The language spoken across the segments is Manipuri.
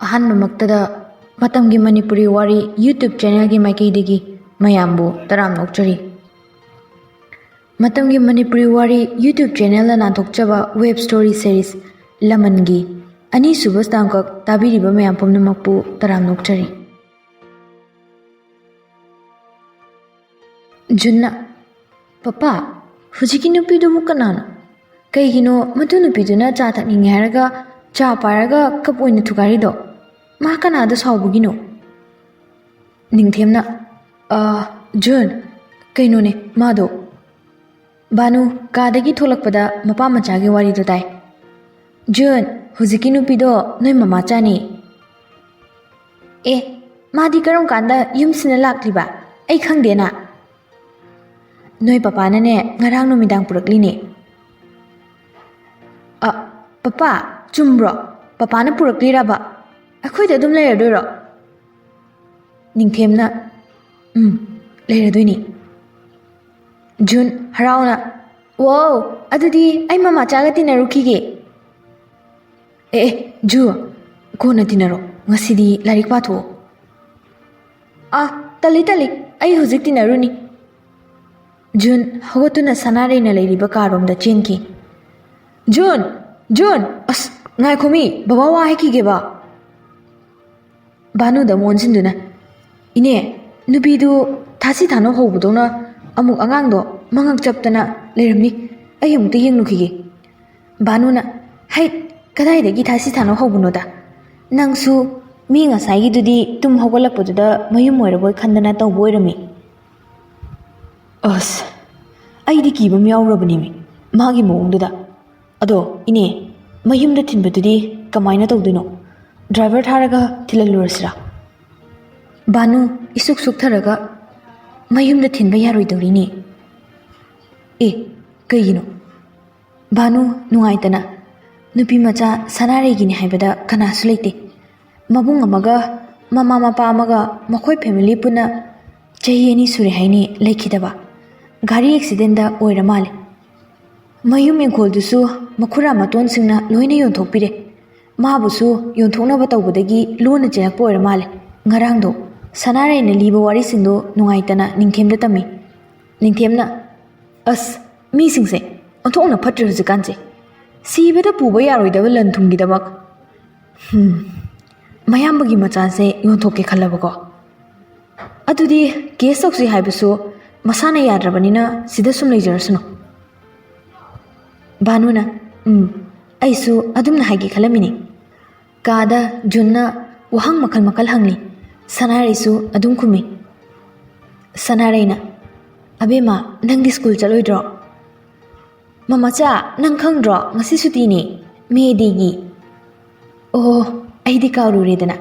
ꯑꯍꯥꯟꯕꯃꯛꯇꯗ ꯃꯇꯝꯒꯤ ꯃꯅꯤꯄꯨꯔꯤ ꯋꯥꯔꯤ ꯌꯨꯇ꯭ꯌꯨꯕ ꯆꯦꯅꯦꯜꯒꯤ ꯃꯥꯏꯀꯩꯗꯒꯤ ꯃꯌꯥꯝꯕꯨ ꯇꯔꯥꯝꯅ ꯑꯣꯛꯆꯔꯤ꯫ ꯃꯇꯝꯒꯤ ꯃꯅꯤꯄꯨꯔꯤ ꯋꯥꯔꯤ ꯌꯨꯇ꯭ꯌꯨꯕ ꯆꯦꯅꯦꯜꯅ ꯅꯥꯟꯊꯣꯛꯆꯕ ꯋꯦꯕ ꯁ꯭ꯇꯣꯔꯤ ꯁꯦꯔꯤꯁ ꯂꯃꯟꯒꯤ ꯑꯅꯤꯁꯨꯕ ꯇꯥꯡꯀꯛ ꯇꯥꯕꯤꯔꯤꯕ ꯃꯌꯥꯝ ꯄꯨꯝꯅꯃꯛꯄꯨ ꯇꯔꯥꯝꯅ ꯑꯣꯛꯆꯔꯤ꯫ ꯖꯨꯟꯅ "ꯄꯄꯥ, ꯍꯧꯖꯤꯛꯀꯤ ꯅꯨꯄꯤꯗꯨꯕꯨ ꯀꯅꯥꯅꯣ? ꯀꯩꯒꯤꯅꯣ ꯃꯗꯨ ꯅꯨꯄꯤꯗꯨꯅ ꯆꯥ ꯊꯛꯅꯤꯡꯉꯦ ꯍꯥꯏꯔꯒ ꯆꯥ ꯄꯥꯏꯔꯒ ꯀꯞ ꯑꯣꯏꯅ ꯊꯨꯒꯥꯏꯔꯤꯗꯣ? ꯃꯥ ꯀꯅꯥꯗ ꯁꯥꯎꯕꯒꯤꯅꯣ?" ꯅꯤꯡꯊꯦꯝꯅ "ꯖꯨꯟ, ꯀꯩꯅꯣꯅꯦ ꯃꯥꯗꯣ ꯕꯥꯅꯨ ꯀꯥꯗꯒꯤ ꯊꯣꯛꯂꯛꯄꯗ ꯃꯄꯥ ꯃꯆꯥꯒꯤ ꯋꯥꯔꯤꯗꯣ ꯇꯥꯏ꯫ ꯖꯨꯟ, ꯍꯧꯖꯤꯛꯀꯤ ꯅꯨꯄꯤꯗꯣ ꯅꯣꯏ ꯃꯃꯥꯆꯥꯅꯤ꯫ ꯃꯥꯗꯤ ꯀꯔꯝ ꯀꯥꯟꯗ ꯌꯨꯝꯁꯤꯅ ꯂꯥꯛꯂꯤꯕ? ꯑꯩ ꯈꯪꯗꯦꯅ꯫ ꯅꯣꯏ ꯄꯄꯥꯅꯅꯦ ꯉꯔꯥꯡ ꯅꯨꯃꯤꯗꯥꯡ ꯄꯨꯔꯛꯂꯤꯅꯦ꯫ ꯄꯄꯥ, ꯆꯨꯝꯕ꯭ꯔꯣ? ꯄꯄꯥꯅ ꯄꯨꯔꯛꯂꯤꯔꯕ? ꯑꯩꯈꯣꯏꯗ ꯑꯗꯨꯝ ꯂꯩꯔꯗꯣꯏꯔꯣ?" ꯅꯤꯡꯊꯦꯝꯅ ꯂꯩꯔꯗꯣꯏꯅꯤ꯫ ꯖꯨꯟ ꯍꯔꯥꯎꯅ "ꯋꯥꯎ, ꯑꯗꯨꯗꯤ ꯑꯩ ꯃꯃꯥꯆꯥꯒ ꯇꯤꯟꯅꯔꯨꯈꯤꯒꯦ." ꯖꯨ, ꯀꯣꯟꯅ ꯇꯤꯟꯅꯔꯣ, ꯉꯁꯤꯗꯤ ꯂꯥꯏꯔꯤꯛ ꯄꯥꯊꯣꯛꯑꯣ꯫ ꯇꯜꯂꯤ, ꯑꯩ ꯍꯧꯖꯤꯛ ꯇꯤꯟꯅꯔꯨꯅꯤ꯫ ꯖꯨꯟ ꯍꯧꯒꯠꯇꯨꯅ ꯁꯅꯥꯔꯩꯅ ꯂꯩꯔꯤꯕ ꯀꯥꯔꯣꯝꯗ ꯆꯦꯟꯈꯤ꯫ ꯖꯨꯟ! ꯑꯁ ꯉꯥꯏꯈꯣꯃꯤ, ꯕꯕꯥ ꯋꯥ ꯍꯥꯏꯈꯤꯒꯦꯕ꯫ ꯕꯥꯅꯨꯗ ꯑꯣꯟꯁꯤꯟꯗꯨꯅ "ꯏꯅꯦ, ꯅꯨꯄꯤꯗꯨ ꯊꯥꯁꯤ ꯊꯥꯅꯧ ꯍꯧꯕꯗꯧꯅ ꯑꯃꯨꯛ ꯑꯉꯥꯡꯗꯣ ꯃꯉꯛ ꯆꯞꯇꯅ ꯂꯩꯔꯝꯅꯤ, ꯑꯩ ꯑꯃꯨꯛꯇ ꯌꯦꯡꯂꯨꯈꯤꯒꯦ." ꯕꯥꯅꯨꯅ "ꯍꯩꯠ, ꯀꯗꯥꯏꯗꯒꯤ ꯊꯥꯁꯤ ꯊꯥꯅꯧ ꯍꯧꯕꯅꯣꯗ? ꯅꯪꯁꯨ ꯃꯤ ꯉꯁꯥꯏꯒꯤꯗꯨꯗꯤ ꯇꯨꯝ ꯍꯧꯒꯠꯂꯛꯄꯗꯨꯗ ꯃꯌꯨꯝ ꯑꯣꯏꯔꯕꯣꯏ ꯈꯟꯗꯅ ꯇꯧꯕ ꯑꯣꯏꯔꯝꯃꯤ." "ꯑꯁ, ꯑꯩꯗꯤ ꯀꯤꯕ ꯑꯃ ꯌꯥꯎꯔꯕꯅꯤꯃꯤ ꯃꯥꯒꯤ ꯃꯑꯣꯡꯗꯨꯗ꯫ ꯑꯗꯣ ꯏꯅꯦ, ꯃꯌꯨꯝꯗ ꯊꯤꯟꯕꯗꯨꯗꯤ ꯀꯃꯥꯏꯅ ꯇꯧꯗꯣꯏꯅꯣ? ꯗ꯭ꯔꯥꯏꯚꯔ ꯊꯥꯔꯒ ꯊꯤꯜꯍꯜꯂꯨꯔꯁꯤꯔꯥ?" ꯕꯥꯅꯨ ꯏꯁꯨꯛ ꯁꯨꯛꯊꯔꯒ "ꯃꯌꯨꯝꯗ ꯊꯤꯟꯕ ꯌꯥꯔꯣꯏꯗꯧꯔꯤꯅꯦ." ꯀꯩꯒꯤꯅꯣ?" ꯕꯥꯅꯨ ꯅꯨꯡꯉꯥꯏꯇꯅ "ꯅꯨꯄꯤ ꯃꯆꯥ ꯁꯅꯥꯔꯩꯒꯤꯅꯤ ꯍꯥꯏꯕꯗ ꯀꯅꯥꯁꯨ ꯂꯩꯇꯦ. ꯃꯕꯨꯡ ꯑꯃꯒ ꯃꯃꯥ ꯃꯄꯥ ꯑꯃꯒ ꯃꯈꯣꯏ ꯐꯦꯃꯤꯂꯤ ꯄꯨꯟꯅ ꯆꯍꯤ 2 ꯁꯨꯔꯦ ꯍꯥꯏꯅꯤ ꯂꯩꯈꯤꯗꯕ. ꯒꯥꯔꯤ ꯑꯦꯛꯁꯤꯗꯦꯟꯗ ꯑꯣꯏꯔ ꯃꯥꯜꯂꯦ. ꯃꯌꯨꯝ ꯏꯪꯈꯣꯜꯗꯨꯁꯨ ꯃꯈꯨꯔꯥ ꯃꯇꯣꯟꯁꯤꯡꯅ ꯂꯣꯏꯅ ꯌꯣꯟꯊꯣꯛꯄꯤꯔꯦ. ꯃꯥꯕꯨꯁꯨ ꯌꯣꯟꯊꯣꯛꯅꯕ ꯇꯧꯕꯗꯒꯤ ꯂꯣꯟꯅ ꯆꯦꯜꯂꯛꯄ ꯑꯣꯏꯔ ꯃꯥꯜꯂꯦ." ꯉꯔꯥꯡꯗꯣ ꯁꯅꯥꯔꯩꯅ ꯂꯤꯕ ꯋꯥꯔꯤꯁꯤꯡꯗꯣ ꯅꯨꯡꯉꯥꯏꯇꯅ ꯅꯤꯡꯊꯦꯝꯗ ꯇꯝꯃꯤ꯫ ꯅꯤꯡꯊꯦꯝꯅ "ꯑꯁ, ꯃꯤꯁꯤꯡꯁꯦ ꯑꯣꯟꯊꯣꯛꯅ ꯐꯠꯇ꯭ꯔꯦ ꯍꯧꯖꯤꯛꯀꯥꯟꯁꯦ. ꯁꯤꯕꯗ ꯄꯨꯕ ꯌꯥꯔꯣꯏꯗꯕ ꯂꯟ ꯊꯨꯝꯒꯤꯗꯃꯛ ꯃꯌꯥꯝꯕꯒꯤ ꯃꯆꯥꯁꯦ ꯌꯣꯟꯊꯣꯛꯀꯦ ꯈꯜꯂꯕꯀꯣ? ꯑꯗꯨꯗꯤ ꯀꯦꯁ ꯇꯧꯁꯤ ꯍꯥꯏꯕꯁꯨ ꯃꯁꯥꯅ ꯌꯥꯗ꯭ꯔꯕꯅꯤꯅ ꯁꯤꯗ ꯁꯨꯝ ꯂꯩꯖꯔꯁꯅꯨ." ꯕꯥꯅꯨꯅ "ꯑꯩꯁꯨ ꯑꯗꯨꯝꯅ ꯍꯥꯏꯒꯦ ꯈꯜꯂꯝꯃꯤꯅꯤ." ꯀꯥꯗ ꯖꯨꯟꯅ ꯋꯥꯍꯪ ꯃꯈꯜ ꯃꯈꯜ ꯍꯪꯂꯤ꯫ ꯁꯅꯥꯔꯩꯁꯨ ꯑꯗꯨꯝ ꯈꯨꯝꯃꯤ꯫ ꯁꯅꯥꯔꯩꯅ "ꯑꯕꯦꯝꯃ, ꯅꯪꯗꯤ ꯁ꯭ꯀꯨꯜ ꯆꯠꯂꯣꯏꯗ꯭ꯔꯣ?" "ꯃꯃꯥꯆꯥ, ꯅꯪ ꯈꯪꯗ꯭ꯔꯣ? ꯉꯁꯤ ꯁꯨꯇꯤꯅꯤ, ꯃꯦ ꯗꯦꯒꯤ." "ꯑꯣ, ꯑꯩꯗꯤ ꯀꯥꯎꯔꯨꯔꯦꯗꯅ."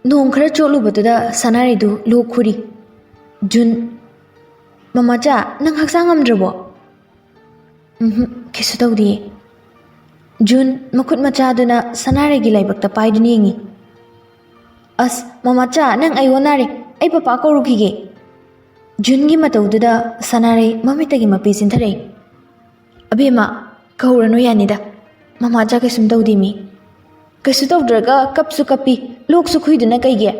ꯅꯣꯡ ꯈꯔ ꯆꯣꯠꯂꯨꯕꯗꯨꯗ ꯁꯅꯥꯔꯩꯗꯨ ꯂꯣꯛ ꯈꯨꯔꯤ꯫ ꯖꯨꯟ "ꯃꯃꯥꯆꯥ, ꯅꯪ ꯍꯛꯆꯥꯡ ꯉꯝꯗ꯭ꯔꯕꯣ?" "ꯀꯩꯁꯨ ꯇꯧꯗꯤꯌꯦ." ꯖꯨꯟ ꯃꯈꯨꯠ ꯃꯆꯥꯗꯨꯅ ꯁꯅꯥꯔꯩꯒꯤ ꯂꯥꯏꯕꯛꯇ ꯄꯥꯏꯗꯨꯅ ꯌꯦꯡꯉꯤ꯫ "ꯑꯁ ꯃꯃꯥꯆꯥ, ꯅꯪ ꯑꯩꯑꯣꯟꯅꯔꯦ, ꯑꯩ ꯄꯄꯥ ꯀꯧꯔꯨꯈꯤꯒꯦ." ꯖꯨꯟꯒꯤ ꯃꯇꯧꯗꯨꯗ ꯁꯅꯥꯔꯩ ꯃꯃꯤꯠꯇꯒꯤ ꯃꯄꯤ ꯆꯤꯟꯊꯔꯛꯏ꯫ "ꯑꯕꯦꯝꯃ, ꯀꯧꯔꯅꯨ ꯌꯥꯅꯤꯗ. ꯃꯃꯥꯆꯥ ꯀꯩꯁꯨꯝ ꯇꯧꯗꯦꯃꯤ." "ꯀꯩꯁꯨ ꯇꯧꯗ꯭ꯔꯒ ꯀꯞꯁꯨ ꯀꯞꯄꯤ, ꯂꯣꯛꯁꯨ ꯈꯨꯏꯗꯨꯅ ꯀꯩꯒꯤ?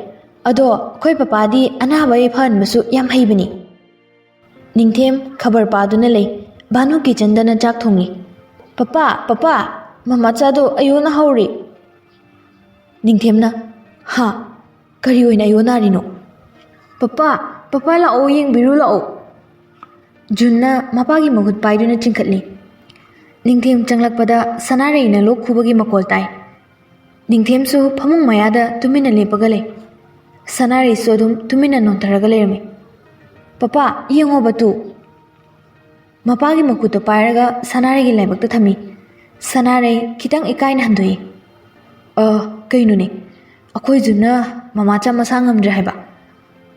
ꯑꯗꯣ ꯑꯩꯈꯣꯏ ꯄꯄꯥꯗꯤ ꯑꯅꯥꯕ ꯐꯍꯟꯕꯁꯨ ꯌꯥꯝ ꯍꯩꯕꯅꯤ." ꯅꯤꯡꯊꯦꯝ ꯈꯕꯔ ꯄꯥꯗꯨꯅ ꯂꯩ꯫ ꯕꯥꯅꯨ ꯀꯤꯆꯟꯗꯅ ꯆꯥꯛ ꯊꯣꯡꯉꯤ꯫ ꯄꯄꯥ, ꯃꯃꯥꯆꯥꯗꯣ ꯑꯩꯑꯣꯟꯅ ꯍꯧꯔꯦ." ꯅꯤꯡꯊꯦꯝꯅ "ꯀꯔꯤ ꯑꯣꯏꯅ ꯑꯩꯑꯣꯟꯅꯔꯤꯅꯣ?" ꯄꯄꯥ ꯂꯥꯛꯑꯣ, ꯌꯦꯡꯕꯤꯔꯨ ꯂꯥꯛꯑꯣ." ꯖꯨꯟꯅ ꯃꯄꯥꯒꯤ ꯃꯍꯨꯠ ꯄꯥꯏꯗꯨꯅ ꯆꯤꯡꯈꯠꯂꯤ꯫ ꯅꯤꯡꯊꯦꯝ ꯆꯪꯂꯛꯄꯗ ꯁꯅꯥꯔꯩꯅ ꯂꯣꯛ ꯈꯨꯕꯒꯤ ꯃꯈꯣꯜ ꯇꯥꯏ꯫ ꯅꯤꯡꯊꯦꯝꯁꯨ ꯐꯃꯨꯡ ꯃꯌꯥꯗ ꯇꯨꯃꯤꯟꯅ ꯂꯦꯞꯄꯒ ꯂꯩ꯫ ꯁꯅꯥꯔꯩꯁꯨ ꯑꯗꯨꯝ ꯇꯨꯃꯤꯟꯅ ꯅꯣꯟꯊꯔꯒ ꯂꯩꯔꯝꯃꯤ꯫ "ꯄꯄꯥ, ꯌꯦꯡꯉꯣꯕ ꯇꯨ." ꯃꯄꯥꯒꯤ ꯃꯈꯨꯠꯇꯣ ꯄꯥꯏꯔꯒ ꯁꯅꯥꯔꯩꯒꯤ ꯂꯥꯏꯕꯛꯇ ꯊꯝꯃꯤ꯫ ꯁꯅꯥꯔꯩ ꯈꯤꯇꯪ ꯏꯀꯥꯏꯅ ꯍꯟꯗꯣꯛꯏ꯫ "ꯀꯩꯅꯣꯅꯦ, ꯑꯩꯈꯣꯏ ꯖꯨꯟꯅ ꯃꯃꯥꯆꯥ ꯃꯁꯥ ꯉꯝꯗ꯭ꯔꯦ ꯍꯥꯏꯕ.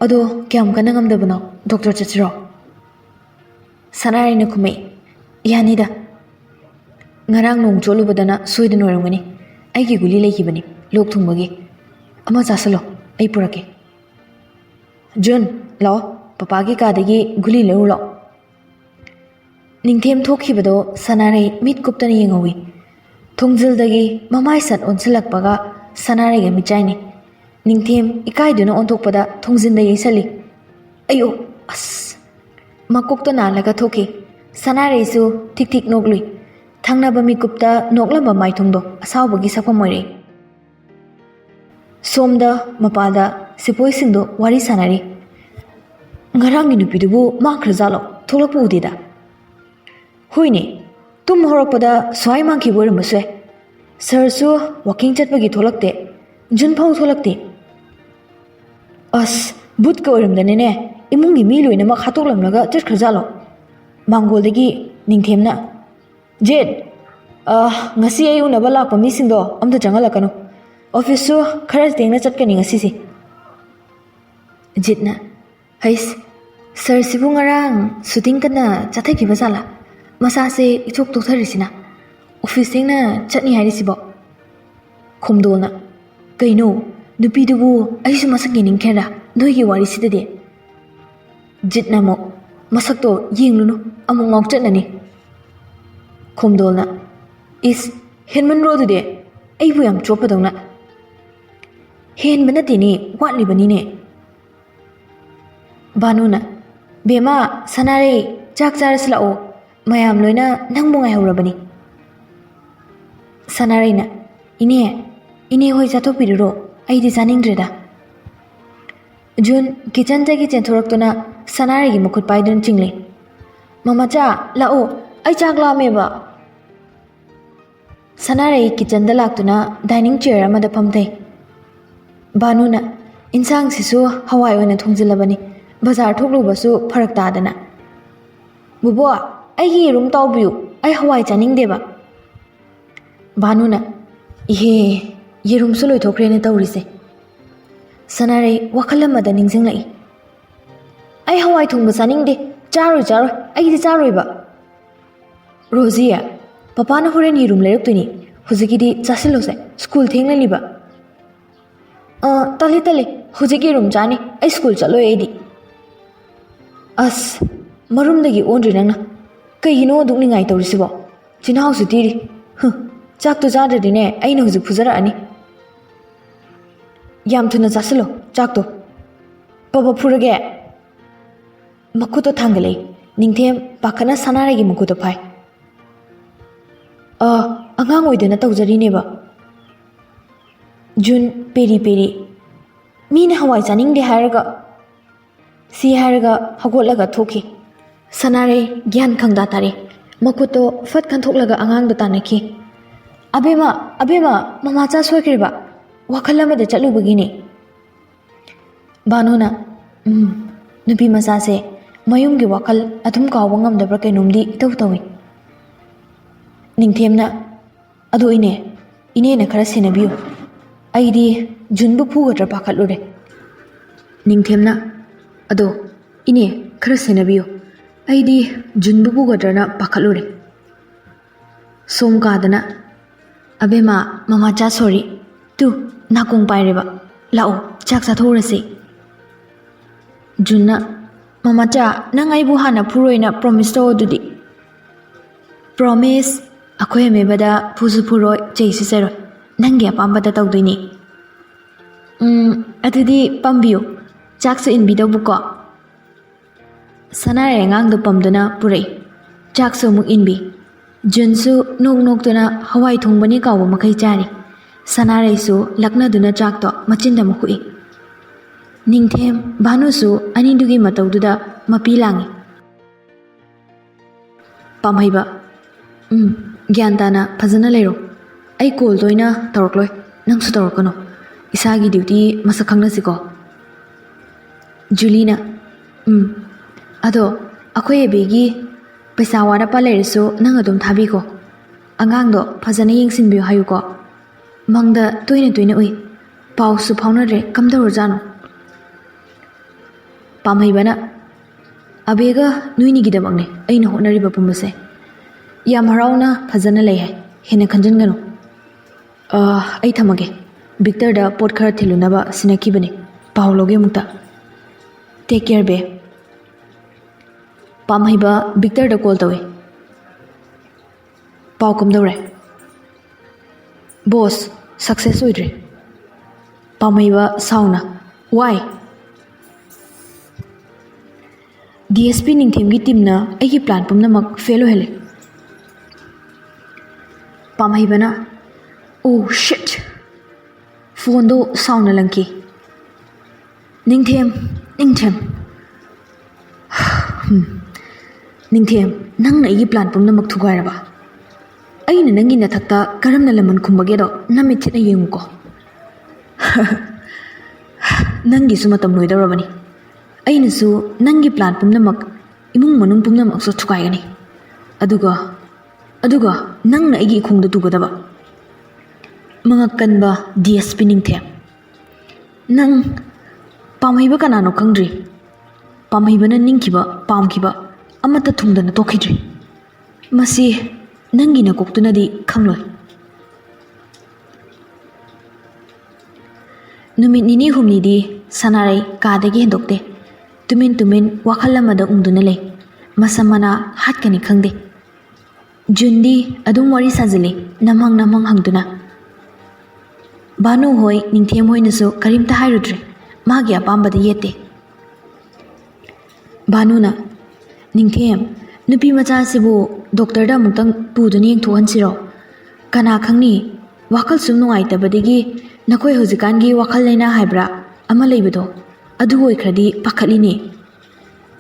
ꯑꯗꯣ ꯀꯌꯥꯝ ꯀꯟꯅ ꯉꯝꯗꯕꯅꯣ? ꯗꯣꯛꯇꯔ ꯆꯠꯁꯤꯔꯣ?" ꯁꯅꯥꯔꯩꯅ ꯈꯨꯝꯃꯛꯏ꯫ "ꯌꯥꯅꯤꯗ. ꯉꯔꯥꯡ ꯅꯣꯡ ꯆꯣꯠꯂꯨꯕꯗꯅ ꯁꯣꯏꯗꯅ ꯑꯣꯏꯔꯝꯒꯅꯤ. ꯑꯩꯒꯤ ꯒꯨꯂꯤ ꯂꯩꯈꯤꯕꯅꯤ, ꯂꯣꯛ ꯊꯨꯡꯕꯒꯤ. ꯑꯃ ꯆꯥꯁꯤꯜꯂꯣ, ꯑꯩ ꯄꯨꯔꯛꯀꯦ." "ꯖꯨꯟ, ꯂꯥꯛꯑꯣ, ꯄꯄꯥꯒꯤ ꯀꯥꯗꯒꯤ ꯒꯨꯂꯤ ꯂꯧꯔꯨ ꯂꯥꯛꯑꯣ." ꯅꯤꯡꯊꯦꯝ ꯊꯣꯛꯈꯤꯕꯗꯣ ꯁꯅꯥꯔꯩ ꯃꯤꯠ ꯀꯨꯞꯇꯅ ꯌꯦꯡꯍꯧꯏ꯫ Thongzildagi mamai sat onsilakpaga Sanaraiga michaini. Ningthem ikaiduna onthokpada thongzinda yengsali. Ayo as makokta nalaga thoki. Sanaraisu thik thik noglui. Thangnaba mikupta noklamba maithongdo asawbagi sakpam oire. Somda mapada sipoisingdo wari sanari. Ngarangi nupidubu makrajalo tholakpu udida. Huine tum horakpada swai mangki boiramaswe. Sarsu walking chatpagi tholakte. Jun phau tholakte. As but ka oiramdanene imungi mi loinamak hatoklamlaga chatkrajalo. Manggoldagi ningthemna Jed ngasi ay unaba lakpa misingdo amta changalakano. Office su khara tengna chatkani ngasisi. Jitna hais sir sibu ngarang shooting kana chathaikiba sala masa se ichok tokharisina office tengna chatni hairisibo. Khomdolna kaino nupidubu aisu masakni ningkhera noigi warisidade. Jitna mo masakto yenglunu amu ngok chatnani. Khomdolna is henman rodude aibu yam chopadawna. Hen banatini watlibani ne. Banuna Bema Sanare chak charaslao mayam loina nangbu ngai horabani. Sanare na ine hoi chathopiriro aidi chaningdreda. Jun kitchen tagi chenthoroktuna Sanare gi mukhut paidun chingle. Mamacha lao ai chak lameba. Sanare kitchen da laktuna dining chair amada phamthai. Banuna insang sisu hawai oina thongzilabani. Bazar thoklubasu pharak tadana. Bubo aigi room tawbiu ai hawai chaningdeba. Banuna ihe yerum su loi thokhrene tawrise. Sanare wakhalamada ningsinglai. Ai hawai thongba chaningde charoi aigi charoiba. Rosia papa na horen yerum leiraptuni hujikidi chasilose school thenglaliba. Tali hujiki room chani ai school chalo edi. As marumdagi ondri nangna kaigino dukningai tawrisibo chinhaw su tiri chak to chadradine aina hujik phujara ani yam thuna chasilo chak to papa phurage makuto thangalei ningthem pakhana Sanaragi makuto phai angang oidena tawjari neba. Jun peri mina hawai chaningde haraga si haraga hagolaga thoki. Sanare gyan khangda tare makuto fat khanthok angang do tanaki. Abema mama cha soikriba wakhalama de chalubagini. Banuna nupi macha se mayumgi wakhal athum kawba ngamdabra kainomdi tawi. Ningthemna adu ine na khara senabiyo. Aidi junbu phugadra pakhatlure. Ningthemna ado ine khara senabiyo. Aidi junbu phugadrana pakhatlure. Somkadana abema mama cha sorry tu nakong paireba lao chak chathorase. Junna mama cha nang aibu hana phuroina promise to dudi. Promise akoy mebada phusu phuroi cheisi sero nangi apambada tawdoini. Adudi pambiyo chaksu inbidabuko. Sanare ngang do pamduna purai chaksu muk inbi. Junsu nok duna hawai thongbani kawa makai chari. Sanare su lakna duna chakto machinda mukui. Ningthem banu su anindugi matawduda mapilangi. Pamhaiba gyantana phajana leiro. Ai call toina tawrakloi nangsu tawrakano. Isagi duty masakhangna siko. Julina ado akoy begi paisa wara palerisu nang adum thabi ko. Angang do phajana yengsinbiyo hayuko. Mangda toina ui. Pau su phaunare kamdawar jano. Pamhaibana abega nuini gidamakne aina honariba pumbase. Yam harauna phajana lei hai hena khanjangano. Ai thamage. Victor da pot khara thilunaba sinakibane. Pauloge mukta. Take care be. Pamhaiba Victor da call tawe. Pau kumdawre. Boss, success oidre. Pamaiba sauna. Why? DSP ningthemgi teamna aigi plan pumnamak fail ohele. Pamaibana. Oh shit. Phone do sauna langki. Ningthem. Ningthem, nang na aigi plan pumnamak thugairaba. Aina nangi nathakta karamna laman khumbagedo namit thina yenguko. Nangi su matam loidorabani. Aina su nangi plan pumnamak imung manung pumnamak su thukaigani. Aduga nang na aigi ikhungda tugadaba. Mangakkanba DSP ningthem. Nang pamaiba kanano khangdri. Pamaibana ningkiba pamkiba amata thungdana tokhidri. Masi nangi na koktunadi khangloi. Numit nini humni di sanarai kadagi hendokte. Tumin wakal lamada ungduna lay. Masamana hatkani khangde. Jundi adum wari sajili namang hangduna. Banu hoi ningthem hoi nasu karimta hairudre. Magi apambada yete. Banuna ningthem nupi macha sibu doctor da mutang puduni yengthohan siro. Kana khangni wakal sum nungaitabadigi nakoi hojikangi wakal leina haibra ama leibado adu oikradi pakhatline.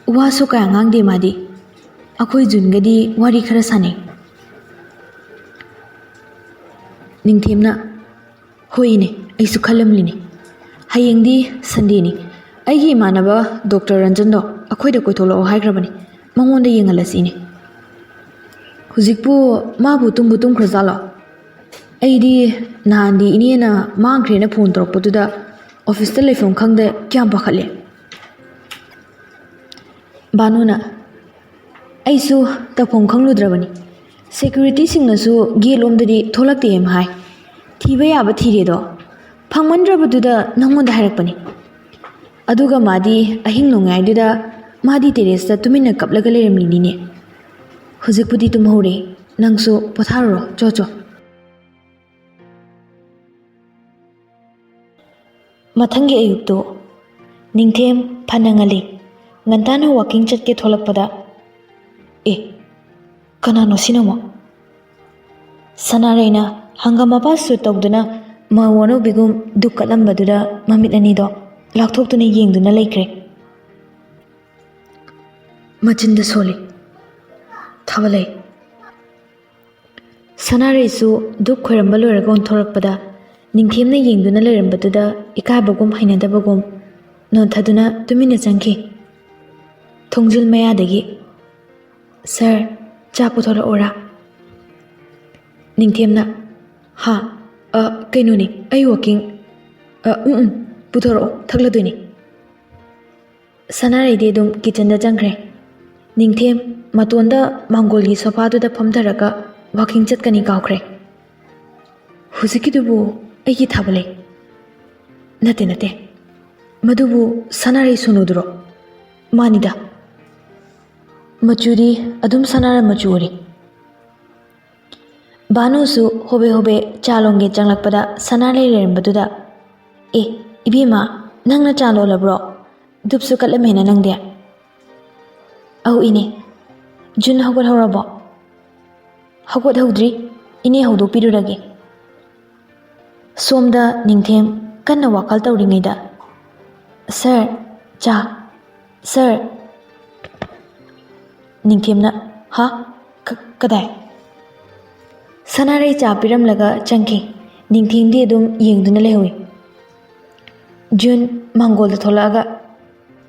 Waso kaya ngangde madi. Akoi jungadi wari khara sane. Ningthemna hoine aisu khalamline. Hayengdi Sunday ni. Aigi imanaba Dr. Ranjan do akoida koitholo haigrabani. Mangonda yengalasine. Huzikpu mabu tum khrazala. Aidi nahandi inena mangkrena phone toropatuda office ta leifam khangde kyam pakhatle. Banuna aisu tapong khangludrabani. Security singnasu gelomdadi tholakte em hai. Thiba yaba thire do. Phangmandrabaduda nangonda hairakpani. Aduga madi ahing nongaidida madi teresa tumina kaplaga leramline. Huzikpudi tumhore nangsu potharo chocho. Mathangi ayukto ningthem phanangali ngantana walking chatke tholakpada kanano sinamo sanaraina hangamapa su tawduna mawono bigum dukkalambaduda mamit anido lakthokduna yengduna laikre. Machinda soli thabalai sanare su duk khoiramba loiraga onthorakpada ningthemna yengduna leirambatuda ikabagum hainadabagum nonthaduna tumina changki. Thongjil mayadagi sir cha puthora ora. Ningthemna ha kainoni ai walking puthoro thakladuni. Sanare de dum kitchen da jangkre. Ningthem matonda mangolgi sofa da phamdaraga walking chatkani kaukre. Huzikidubu aigi thabale. Nate madubu sanare sunudro. Manida machuri adum sanara machuri. Banu su hobe chalonge changlakpada sanare lerembaduda ibima nangna chalo labro dupsu katlamena nangde. Au ine jun hawat hawrabo hawat hawdri ine hawdok pirurage. Somda ningthem kanna wakal tawringaida sir cha sir. Ningthemna ha kadai sanare cha piramlaga changki. Ningthemdi adum yengduna lehowi. Jun mangol da tholaga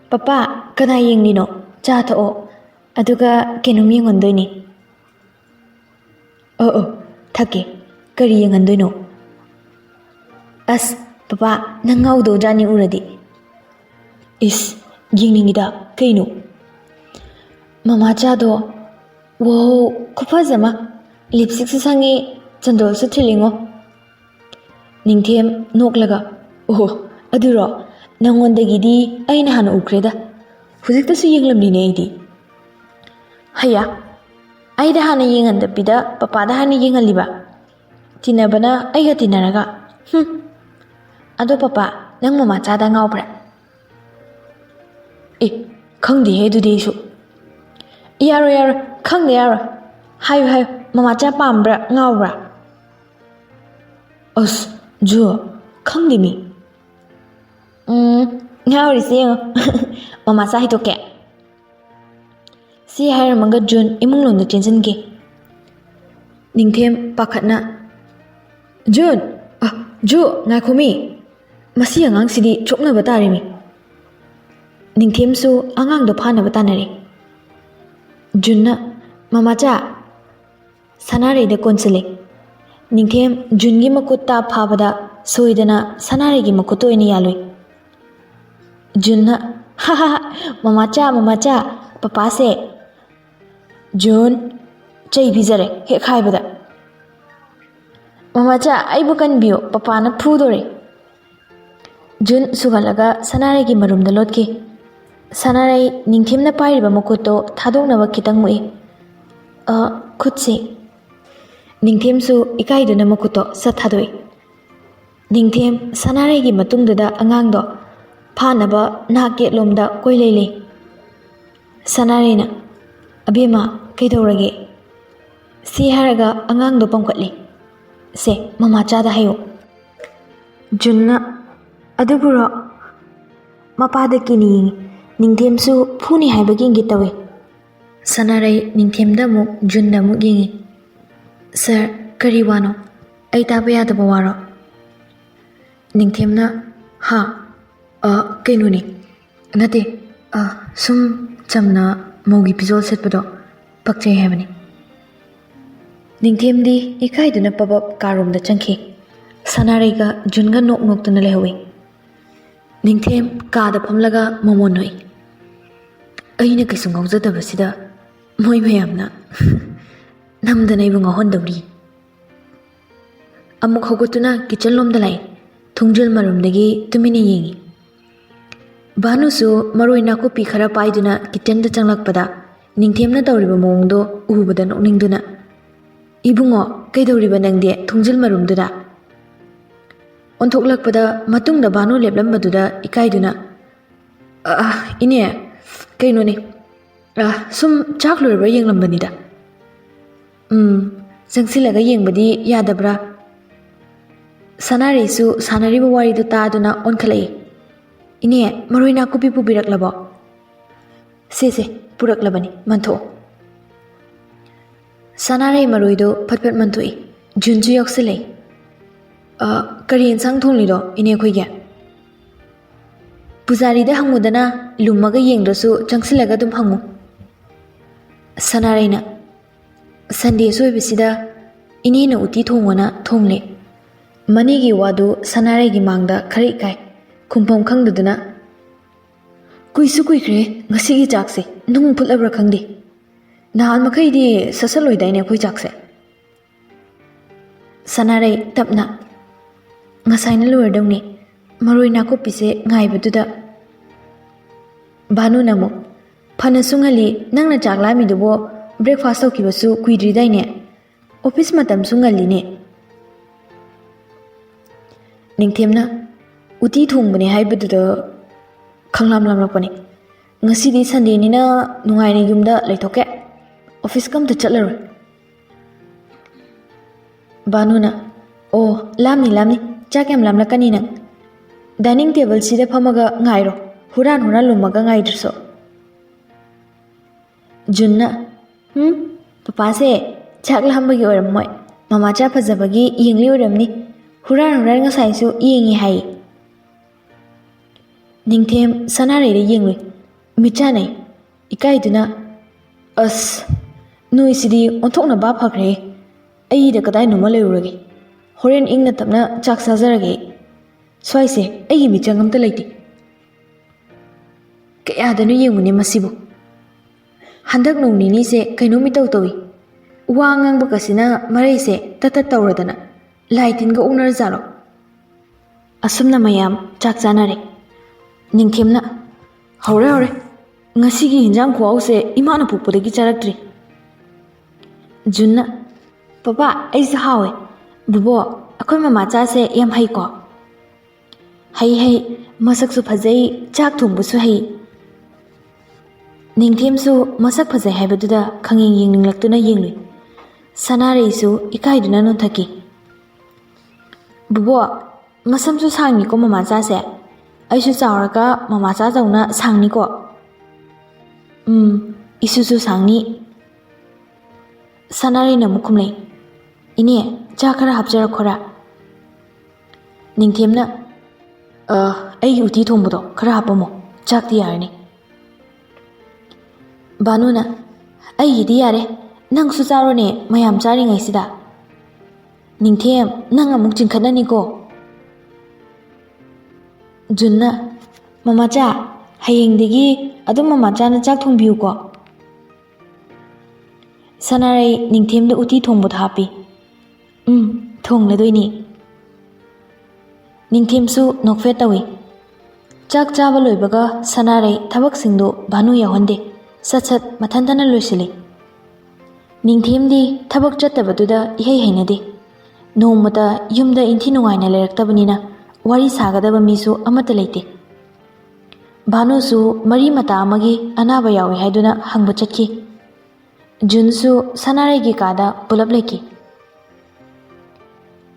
papa kana yenglino cha thao aduga kenum yengondoini. Thake kari yengandoino. As papa nangaudo jani uradi. Is yengningida kaino. Mama chado wow kupazama lipstick sangi chandol su thilingo. Ningthem noklaga aduro nangondagidi aina hana ukreda hujikta su yenglamline aidi. Haya aida hana yengandapida papa da hana yengaliba Tinabana aiga tinaraga. Ado papa nang mama chada ngaubra. Khangdi he du desu. Yaro khangde yaro. Hayo mama cha pambra ngaubra. Jo khangdi mi. Ngauri se mama sa hitoke. Si hair manga Jun imung lon da chenchen ke. Ningthem pakhatna. Jun, Jo ngai khomi. Masi angang sidi chokna batari mi. Ningthem su angang do phana batanari. Junna mama cha sanare de konsele. Ningthem Jungi makutta phabada soidana sanare gi makuto ini yaloi. Junna mama cha papa se Jun chai bizare he khaibada. Mama cha aibu kan biyo papa na phudore. Jun sugalaga sanare gi marum da lotki. Sanare Ningthem na pairiba makuto thadokna ba kitang mui. Khutse Ningthem su ikaiduna makuto sathadoi. Ningthem sanare gi matungda angang do phanaba naket lomda koilele. Sanare na abema kaidorage. Si haraga angang do pangkatli. Se mama chada hayo. Junna aduburo mapada kini Ningthem su phuni haibagi ngitawe. Sanare Ningthem da mu Junna mu gingi. Sir kari wano ai taba yadaba waro. Ningthem na ha kainuni nate sum chamna mogi pizol setpado pakchai haibani. Ningthem di ikaiduna pabab karum da changki. Sanare ga Junga nok tuna lehawi. Ningthem ka da phamlaga momonoi. Aina kaisung ngawjadaba sida moi mayamna namdana ibu ngahondawri. Amuk hogotuna kitchen lomda lai thungjil marumdagi tumini yengi. Banu su maroi nakupi khara paiduna kitchen da changlakpada Ningthem na tawriba mawongdo ubada nokningduna. Ibungo kaidawriba nangde thungjil marumduda. Onthoklakpada matungda Banu leplambaduna ikaiduna. Ine kainoni sum chaklurba yenglambanida. Jangsilaga yengbadi yadabra. Sanare su sanariba wari do taaduna onkhalai. Ine maroi nakupi pubiraklabo. Se puraklabani mantho. Sanare maroi do patpat manthoi. Junju yoksilai. Kari ensang thonglido ine khoige. Pujari da hangudana lumaga yengdrasu jangsilaga dum hangu. Sanare na Sunday soibisida inena uti thongwana thongle. Manigi wadu sanare gi mangda khari kai khumpham khangduduna. Kuisu kuikre ngasi gi jakse nung phulabra khangdi. Nahal makai di sasaloi daine khoi jakse. Sanare tapna ngasaina luardongni maroi nakopise ngaibaduda. Banu namu phana sungali nangna chaklami dubo breakfast kibasu kuidri daine office matam sungali. Ningthem na uti thongbani haibaduda khanglamlamrapani. Ngasidi Sunday ni na nungaina yumda laithoke office kamta chatlaroi. Banu na lamni chakam lamlakani nang dining table sida phamaga ngairo huran lumaga ngaidrso. Junna papa se chaklambagi oramoi mama cha phajabagi yengli oramni huran ngasai su yengi hai. Ningthem sanare de yengli michanai ikaiduna noi sidi onthokna ba phakre ai da kadai numa leurage horen ingna tapna chak sajarage swaise ai michang amta leiti kaya danu yenguni masibu handak nongni ni se kainomi tawi wangang bakasina marai se tata tawradana laitin ga ungnar zaro asumna mayam chak chanare. Ningthem na hore ngasigi hinjang khwau se imana pukpodagi charaktri. Junna papa aisa hawe Bubo, akoy mamacha se yam hay ko. Hay, masak su phajai, chak thongbu su hay. Ningthem su masak phajai haibaduda khanging yengninglaktu na yengli. Sanarei su ikaiduna non thaki. Bubo, masam su sangni ko mamacha se. Aishu chauraka mamacha jauna sangni ko. Isu su sangni. Sanarei na mukhumlei. Ine, cha khara hapjara khora. Ningthem na ai uti thongbudo khara hapamo. Chakti yarni. Banu na, ai hidi yare. Nang su charo ne mayam chari ngai sida. Ningthem nang amuk chingkhanani ko. Junna, mamacha, hayengdagi adum mamacha na chak thongbiu ko. Sanarei Ningthem da uti thongbud hapi. Thongladoini. Ningthem su nokfe tawi. Chak chaba loibaga Sanarei thabak singdo banu yahonde. Sat mathantana loisili. Ningthem di thabak chattabaduda ihai hainade. Nomata yumda inthi nungaina leraktabanina wari sagadaba misu amata leite. Banu su mari mata amagi anaba yawi haiduna hangba chatki. Jun su Sanarei gi kada pulap leki.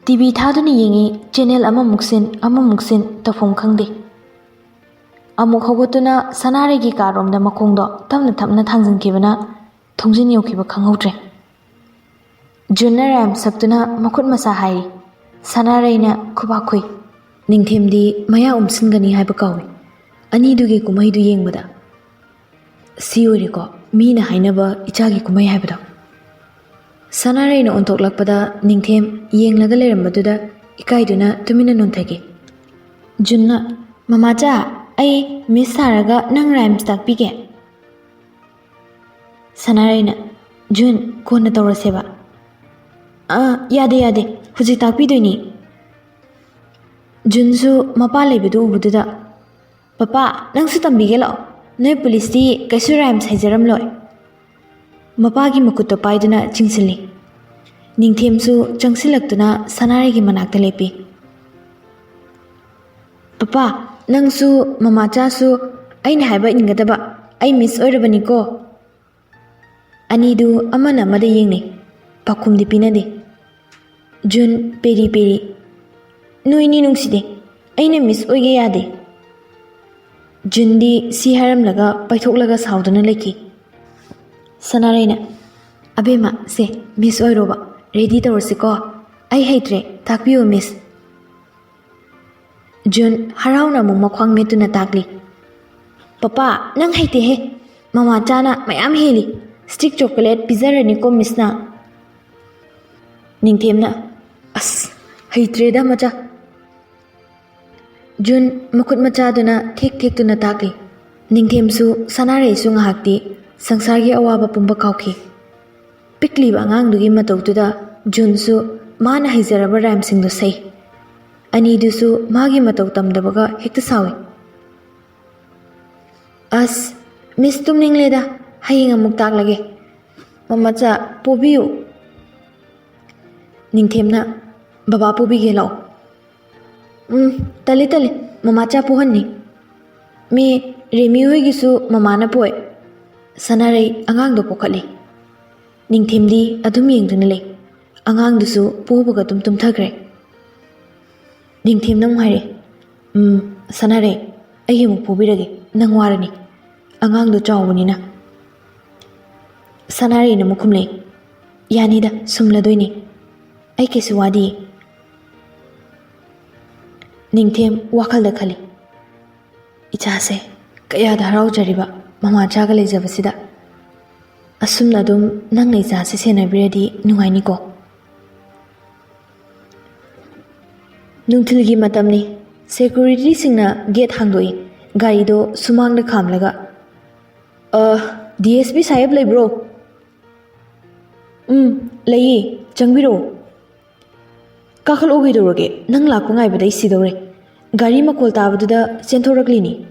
TV thaduni yengi channel ama muksin tafum khangde. Amuk hogotuna Sanarei gi karomda makongdo tamna thangjinkibana thongjin yokhiba khanghodre. Junna ram saptuna makut masa hai. Sanarei na khubakhui. Ningthem di maya umsingani haiba kawi. Ani dugi kumai du yengbada. Siori ko mina hainaba ichagi kumai haibada. Sanarei na ontoklakpada Ningthem yenglaga lerambaduna ikaiduna tumina nonthagi. Junna, mamacha, ai miss saraga nang rhymes takpige. Sanarei na, Jun kona tawraseba. Yade, huji takpidoini. Jun su mapa lebedu ubududa. Papa, nang su tambige lao. Noi police di kaisu rhymes haijaram loi. Mapa gi makutto paiduna chingsili. Ningthem su changsilaktuna Sanarei gi manakta lepi. Papa, nang su mamacha su aina haiba ingadaba. Ai miss oirabani ko. Anidu amana amada yengni. Pakum di pinade. Jun peri. Noini nungside. Aina miss oige yade. Jundi si haram laga paithok laga saudana leki. Sanarei na, abema se miss oiroba. Ready tawrasi ko. Ai haitre takpiyo miss. Jun harauna mung makhwang metuna takli. Papa, nang haite he. Mama chana mayam heli. Stick chocolate pizarani ko miss na. Ningthem na, haitre da macha. Jun makut macha duna thek tuna takli. Ningthem su Sanarei su ngahakti sangsargi awaba pumba kaukhi. Pikliba angangdugi matautuda Jun su mana haijaraba rhyme singdo sei. Ani du su magi matau tamdabaga hekta sawi. Miss tumningleda hayeng amuk taklage. Mamacha pobiyu. Ningthem na, baba pobige lao. Tali mamacha puhanni. Me Remi hoigi su mamana poe. Sanarei angang do pokali. Ningthem di adum yengduna le. Angang du su pobaga tum thagre. Ningthem nang haire. Sanarei ai mu pobirage nang warani. Angang do chawani na. Sanarei na mukhumle. Yani da sumladoini. Ai kesu wadi. Ningthem wakal da khali. Ichase kaya da harau jariba mama chaga lejabasida. Asumna dum nang nei jase senabiradi nungaini ko. Nungthilgi matamni security singna gate hangdoi gari do sumang da khamlaga. DSP sahib lay bro. Layi changbiro. Kakhal ogi doroge nang lakko ngai badai sidore. Gari makol tabaduda chenthораклини.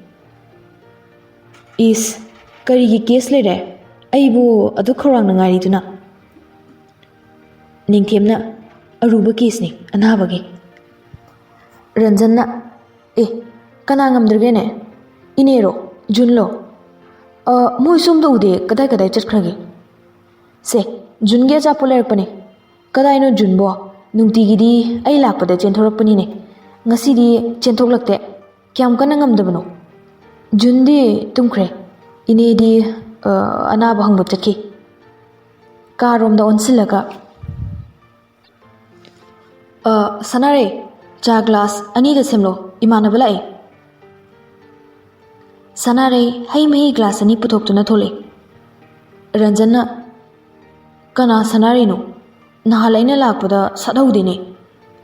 Is karigi case lere. Aibu adu khorang na ngari duna. Ningthem na ꯑꯔꯨꯕ ꯀꯦꯁꯅꯤ ꯑꯅꯥꯕꯒꯤ ꯔꯟꯖꯟꯅ ꯀꯅꯥ ꯉꯝꯗ꯭ꯔꯒꯦꯅꯦ ꯏꯅꯦꯔꯣ ꯖꯨꯟꯂꯣ ꯃꯣꯏ ꯁꯣꯝꯗ ꯎꯗꯦ ꯀꯗꯥꯏ ꯆꯠꯈ꯭ꯔꯒꯦ ꯁꯦ ꯖꯨꯟꯒꯤ ꯑꯆꯥꯄꯣꯠ ꯂꯩꯔꯛꯄꯅꯦ ꯀꯗꯥꯏꯅꯣ ꯖꯨꯟꯕꯣ ꯅꯨꯡꯇꯤꯒꯤꯗꯤ ꯑꯩ ꯂꯥꯛꯄꯗ ꯆꯦꯟꯊꯣꯔꯛꯄꯅꯤꯅꯦ ꯉꯁꯤꯗꯤ ꯆꯦꯟꯊꯣꯛꯂꯛꯇꯦ ꯀꯌꯥꯝ ꯀꯟꯅ ꯉꯝꯗꯕꯅꯣ ꯖꯨꯟꯗꯤ ꯇꯨꯝꯈ꯭ꯔꯦ ꯏꯅꯦꯗꯤ ꯑꯅꯥꯕ ꯍꯪꯕ ꯆꯠꯈꯤ ꯀꯥꯔꯣꯝꯗ ꯑꯣꯟꯁꯤꯜꯂꯒ ꯁꯅꯥꯔꯩ ꯆꯥ ꯒ꯭ꯂꯥꯁ 2ꯗ ꯁꯦꯝꯂꯣ ꯏꯃꯥꯟꯅꯕ ꯂꯥꯛꯑꯦ ꯁꯅꯥꯔꯩ ꯍꯩ ꯃꯍꯤ ꯒ꯭ꯂꯥꯁ 2 ꯄꯨꯊꯣꯛꯇꯨꯅ ꯊꯣꯛꯂꯛꯑꯦ ꯔꯟꯖꯟꯅ ꯀꯅꯥ ꯁꯅꯥꯔꯩꯅꯣ ꯅꯍꯥꯟ ꯑꯩꯅ ꯂꯥꯛꯄꯗ ꯁꯥꯠꯍꯧꯗꯦꯅꯦ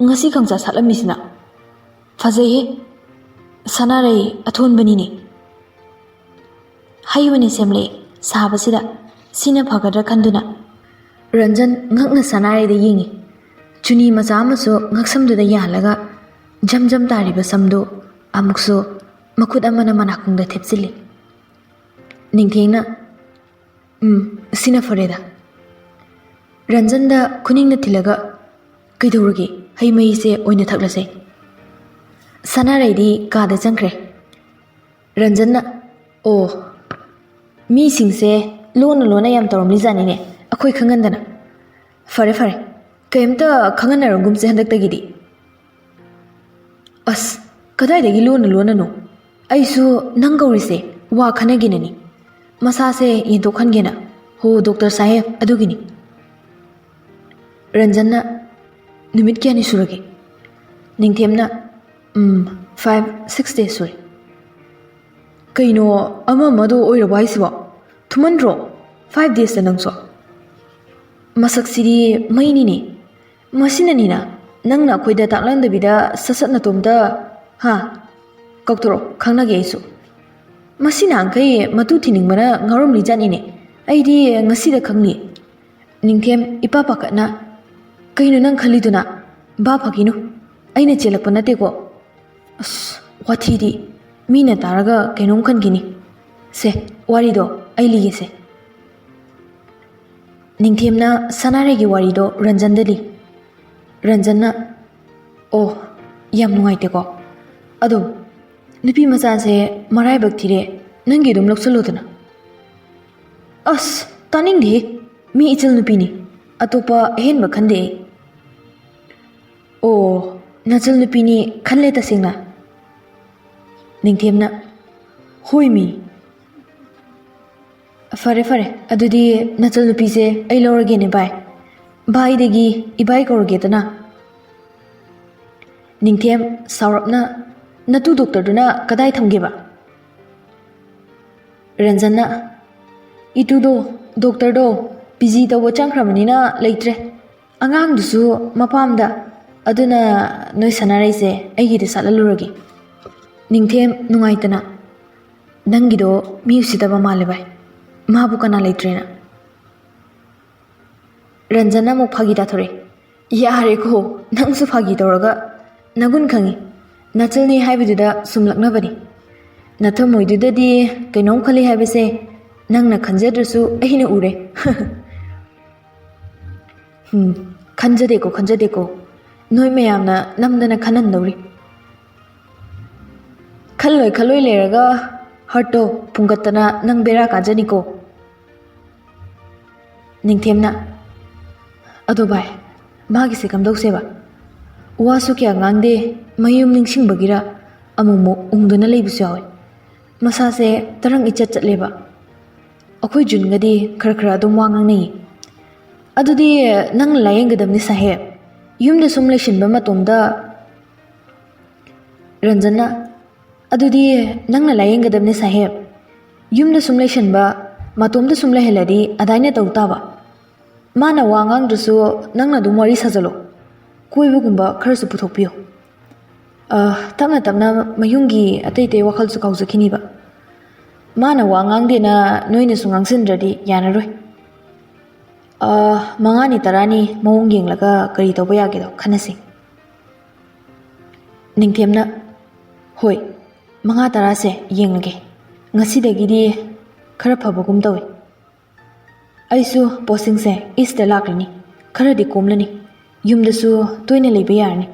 ꯉꯁꯤ ꯈꯪꯆꯥ ꯁꯥꯠꯂꯝꯃꯤꯁꯤꯅ ꯐꯖꯩꯍꯦ ꯁꯅꯥꯔꯩ ꯑꯊꯣꯟꯕꯅꯤꯅꯦ ꯍꯩ ꯑꯣꯏꯅ ꯁꯦꯝꯂꯛꯑꯦ ꯁꯥꯕꯁꯤꯗ ꯁꯤꯅ ꯐꯒꯗ꯭ꯔꯥ ꯈꯟꯗꯨꯅ ꯔꯟꯖꯟ ꯉꯛꯅ ꯁꯅꯥꯔꯩꯗ ꯌꯦꯡꯉꯤ ꯆꯨꯅꯤ ꯃꯆꯥ ꯑꯃꯁꯨ ꯉꯛꯁꯝꯗꯨꯗ ꯌꯥꯜꯂꯒ ꯖꯝ ꯖꯝ ꯇꯥꯔꯤꯕ ꯁꯝꯗꯨ ꯑꯃꯨꯛꯁꯨ ꯃꯈꯨꯠ ꯑꯃꯅ ꯃꯅꯥꯀꯣꯡꯗ ꯊꯦꯞꯆꯤꯜꯂꯤ ꯅꯤꯡꯊꯦꯡꯅ ꯁꯤꯅ ꯐꯔꯦꯗ ꯔꯟꯖꯟꯗ ꯈꯨꯅꯤꯡꯅ ꯊꯤꯜꯂꯒ ꯀꯩꯗꯧꯔꯒꯦ ꯍꯩ ꯃꯍꯤꯁꯦ ꯑꯣꯏꯅ ꯊꯛꯂꯁꯦ ꯁꯅꯥꯔꯩꯗꯤ ꯀꯥꯗ ꯆꯪꯈ꯭ꯔꯦ ꯔꯟꯖꯟꯅ ꯃꯤꯁꯤꯡꯁꯦ ꯂꯣꯟꯅ ꯌꯥꯝ ꯇꯧꯔꯝꯂꯤꯖꯥꯠꯅꯤꯅꯦ ꯑꯩꯈꯣꯏ ꯈꯪꯍꯟꯗꯅ ꯐꯔꯦ ꯀꯩꯝꯇ ꯈꯪꯍꯟꯅꯔꯒꯨꯝꯁꯦ ꯍꯟꯗꯛꯇꯒꯤꯗꯤ ꯑꯁ ꯀꯗꯥꯏꯗꯒꯤ ꯂꯣꯟꯅꯅꯣ ꯑꯩꯁꯨ ꯅꯪ ꯀꯧꯔꯤꯁꯦ ꯋꯥ ꯈꯟꯅꯒꯦꯅꯅꯤ ꯃꯁꯥꯁꯦ ꯌꯦꯟꯊꯣꯛꯍꯟꯒꯦꯅ ꯍꯣ ꯗꯣꯛꯇꯔ ꯁꯥꯍꯦꯕ ꯑꯗꯨꯒꯤꯅꯤ ꯔꯟꯖꯟꯅ ꯅꯨꯃꯤꯠ ꯀꯌꯥꯅꯤ ꯁꯨꯔꯒꯦ ꯅꯤꯡꯊꯦꯝꯅ 5-6 days ꯁꯨꯔꯦ ꯀꯩꯅꯣ ꯑꯃꯗꯣ ꯑꯣꯏꯔꯕꯣ ꯍꯥꯏꯁꯤꯕꯣ ꯊꯨꯃꯟꯗ꯭ꯔꯣ 5 daysꯇ ꯅꯪꯁꯨ ꯃꯁꯛꯁꯤꯗꯤ ꯃꯩꯅꯤꯅꯦ ꯃꯁꯤꯅꯅꯤꯅ ꯅꯪꯅ ꯑꯩꯈꯣꯏꯗ ꯇꯥꯛꯂꯝꯗꯕꯤꯗ ꯁꯠ ꯅꯇꯣꯝꯇ ꯀꯧꯊꯣꯔꯛꯑꯣ ꯈꯪꯅꯒꯦ ꯑꯩꯁꯨ ꯃꯁꯤ ꯅꯍꯥꯟꯈꯩ ꯃꯇꯨ ꯊꯤꯅꯤꯡꯕꯅ ꯉꯥꯎꯔꯝꯂꯤꯖꯥꯠꯅꯤꯅꯦ ꯑꯩꯗꯤ ꯉꯁꯤꯗ ꯈꯪꯅꯤ ꯅꯤꯡꯊꯦꯝ ꯏꯄꯥ ꯄꯥꯈꯠꯅ ꯀꯩꯅꯣ ꯅꯪ ꯈꯜꯂꯤꯗꯨꯅ ꯚꯥꯞ ꯐꯥꯒꯤꯅꯨ ꯑꯩꯅ ꯆꯦꯜꯂꯛꯄ ꯅꯠꯇꯦꯀꯣ ꯑꯁ ꯋꯥꯊꯤꯗꯤ ꯃꯤꯅ ꯇꯥꯔꯒ ꯀꯩꯅꯣꯝ ꯈꯟꯈꯤꯅꯤ ꯁꯦ ꯋꯥꯔꯤꯗꯣ ꯑꯩ ꯂꯤꯒꯦꯁꯦ ꯅꯤꯡꯊꯦꯝꯅ ꯁꯅꯥꯔꯩꯒꯤ ꯋꯥꯔꯤꯗꯣ ꯔꯟꯖꯟꯗ ꯂꯤ ꯔꯟꯖꯟꯅ ꯌꯥꯝ ꯅꯨꯡꯉꯥꯏꯇꯦꯀꯣ ꯑꯗꯣ ꯅꯨꯄꯤ ꯃꯆꯥꯁꯦ ꯃꯔꯥꯏꯕꯛ ꯊꯤꯔꯦ ꯅꯪꯒꯤ ꯑꯗꯨꯝ ꯂꯧꯁꯜꯂꯨꯗꯅ ꯑꯁ ꯇꯥꯅꯤꯡꯗꯦ ꯃꯤ ꯏꯆꯜ ꯅꯨꯄꯤꯅꯤ ꯑꯇꯣꯞꯄ ꯑꯍꯦꯟꯕ ꯈꯟꯗꯦ ꯑꯩ ꯅꯆꯜ ꯅꯨꯄꯤꯅꯤ ꯈꯜꯂꯦ ꯇꯁꯦꯡꯅ ꯅꯤꯡꯊꯦꯝꯅ ꯍꯣꯏ ꯃꯤ ꯐꯔꯦ ꯑꯗꯨꯗꯤ ꯅꯆꯜ ꯅꯨꯄꯤꯁꯦ ꯑꯩ ꯂꯧꯔꯒꯦꯅꯦ ꯚꯥꯏꯗꯒꯤ ꯏꯕꯥꯏ ꯀꯧꯔꯒꯦꯗꯅ ꯅꯤꯡꯊꯦꯝ ꯁꯥꯎꯔꯞꯅ ꯅꯇꯨ ꯗꯣꯛꯇꯔꯗꯨꯅ ꯀꯗꯥꯏ ꯊꯝꯒꯦꯕ ꯔꯟꯖꯟꯅ ꯏꯇꯨꯗꯣ ꯗꯣꯛꯇꯔꯗꯣ PG ꯇꯧꯕ ꯆꯪꯈ꯭ꯔꯕꯅꯤꯅ ꯂꯩꯇ꯭ꯔꯦ ꯑꯉꯥꯡꯗꯨꯁꯨ ꯃꯄꯥꯝꯗ ꯑꯗꯨꯅ ꯅꯣꯏ ꯁꯅꯥꯔꯩꯁꯦ ꯑꯩꯒꯤꯗ ꯁꯥꯠꯍꯜꯂꯨꯔꯒꯦ ꯅꯤꯡꯊꯦꯝ ꯅꯨꯡꯉꯥꯏꯇꯅ ꯅꯪꯒꯤꯗꯣ ꯃꯤ ꯎꯁꯤꯠꯇꯕ ꯃꯥꯜꯂꯦ ꯚꯥꯏ ꯃꯥꯕꯨ ꯀꯅꯥ ꯂꯩꯇ꯭ꯔꯦꯅ ꯔꯟꯖꯟꯅ ꯑꯃꯨꯛ ꯐꯥꯒꯤ ꯇꯥꯊꯣꯔꯛꯑꯦ ꯌꯥꯔꯦꯀꯣ ꯅꯪꯁꯨ ꯐꯥꯒꯤ ꯇꯧꯔꯒ ꯅꯒꯨꯟ ꯈꯪꯉꯤ ꯅꯆꯜꯅꯤ ꯍꯥꯏꯕꯗꯨꯗ ꯁꯨꯝ ꯂꯛꯅꯕꯅꯤ ꯅꯊꯃꯣꯏꯗꯨꯗꯗꯤ ꯀꯩꯅꯣꯝ ꯈꯜꯂꯤ ꯍꯥꯏꯕꯁꯦ ꯅꯪꯅ ꯈꯟꯖꯗ꯭ꯔꯁꯨ ꯑꯩꯅ ꯎꯔꯦ ꯈꯟꯖꯗꯦꯀꯣ ꯅꯣꯏ ꯃꯌꯥꯝꯅ ꯅꯝꯗꯅ ꯈꯟꯍꯟꯗꯧꯔꯤ ꯈꯜꯂꯣꯏ ꯂꯩꯔꯒ ꯍꯔꯠꯇꯣ ꯐꯨꯡꯒꯠꯇꯅ ꯅꯪ ꯕꯦꯔꯥ ꯀꯥꯖꯅꯤꯀꯣ ꯅꯤꯡꯊꯦꯝꯅ ꯑꯗꯣ ꯚꯥꯏ ꯃꯥꯒꯤꯁꯦ ꯀꯝꯗꯧꯁꯦꯕ ꯋꯥꯁꯨ ꯀꯌꯥ ꯉꯥꯡꯗꯦ ꯃꯌꯨꯝ ꯅꯤꯡꯁꯤꯡꯕꯒꯤꯔ ꯑꯃꯨꯛ ꯎꯪꯗꯨꯅ ꯂꯩꯕꯁꯨ ꯌꯥꯎꯋꯦ ꯃꯁꯥꯁꯦ ꯇꯔꯪ ꯏꯆꯠ ꯆꯠꯂꯦꯕ ꯑꯩꯈꯣꯏ ꯖꯨꯟꯒꯗꯤꯈꯔ ꯑꯗꯨꯝ ꯋꯥ ꯉꯥꯡꯅꯩꯌꯦ ꯑꯗꯨꯗꯤ ꯅꯪꯅ ꯂꯥꯌꯦꯡꯒꯗꯕꯅꯤ ꯁꯥꯍꯦꯕ ꯌꯨꯝꯗ ꯁꯨꯝ ꯂꯩꯁꯤꯟꯕ ꯃꯇꯣꯝꯗ ꯔꯟꯖꯟꯅ ꯑꯗꯨꯗꯤ ꯅꯪꯅ ꯂꯥꯌꯦꯡꯒꯗꯕꯅꯤ ꯁꯥꯍꯦꯕ ꯌꯨꯝꯗ ꯁꯨꯝ ꯂꯩꯁꯤꯟꯕ ꯃꯇꯣꯝꯗ ꯁꯨꯝ ꯂꯩꯍꯜꯂꯗꯤ ꯑꯗꯥꯏꯅ ꯇꯧ ꯇꯥꯕ ꯃꯥꯅ ꯋꯥ ꯉꯥꯡꯗ꯭ꯔꯁꯨ ꯅꯪꯅ ꯑꯗꯨꯝ ꯋꯥꯔꯤ ꯁꯥꯖꯜꯂꯣ ꯀꯣꯏꯕꯒꯨꯝꯕ ꯈꯔꯁꯨ ꯄꯨꯊꯣꯛꯄꯤꯌꯨ ꯇꯞꯅ ꯃꯌꯨꯝꯒꯤ ꯑꯇꯩ ꯋꯥꯈꯜꯁꯨ ꯀꯥꯎꯖꯈꯤꯅꯤꯕ ꯃꯥꯅ ꯋꯥ ꯉꯥꯡꯗꯦꯅ ꯅꯣꯏꯅꯁꯨ ꯉꯥꯡꯁꯤꯟꯗ꯭ꯔꯗꯤ ꯌꯥꯔꯔꯣꯏ 5-10 ꯃꯑꯣꯡ ꯌꯦꯡꯂꯒ ꯀꯔꯤ ꯇꯧꯕ ꯌꯥꯒꯦꯗꯣ ꯈꯟꯅꯁꯤ ꯅꯤꯡꯊꯦꯝꯅ ꯍꯣꯏ 5-10ꯁꯦ ꯌꯦꯡꯂꯒꯦ ꯉꯁꯤꯗꯒꯤꯗꯤ ꯈꯔ ꯐꯕꯒꯨꯝ ꯇꯧꯏ ꯑꯩꯁꯨ ꯄꯣꯁꯇꯤꯡꯁꯦ ꯏꯁꯇ ꯂꯥꯛꯂꯅꯤ ꯈꯔꯗꯤ ꯀꯣꯝꯂꯅꯤ ꯌꯨꯝꯗꯁꯨ ꯇꯣꯏꯅ ꯂꯩꯕ ꯌꯥꯔꯅꯤ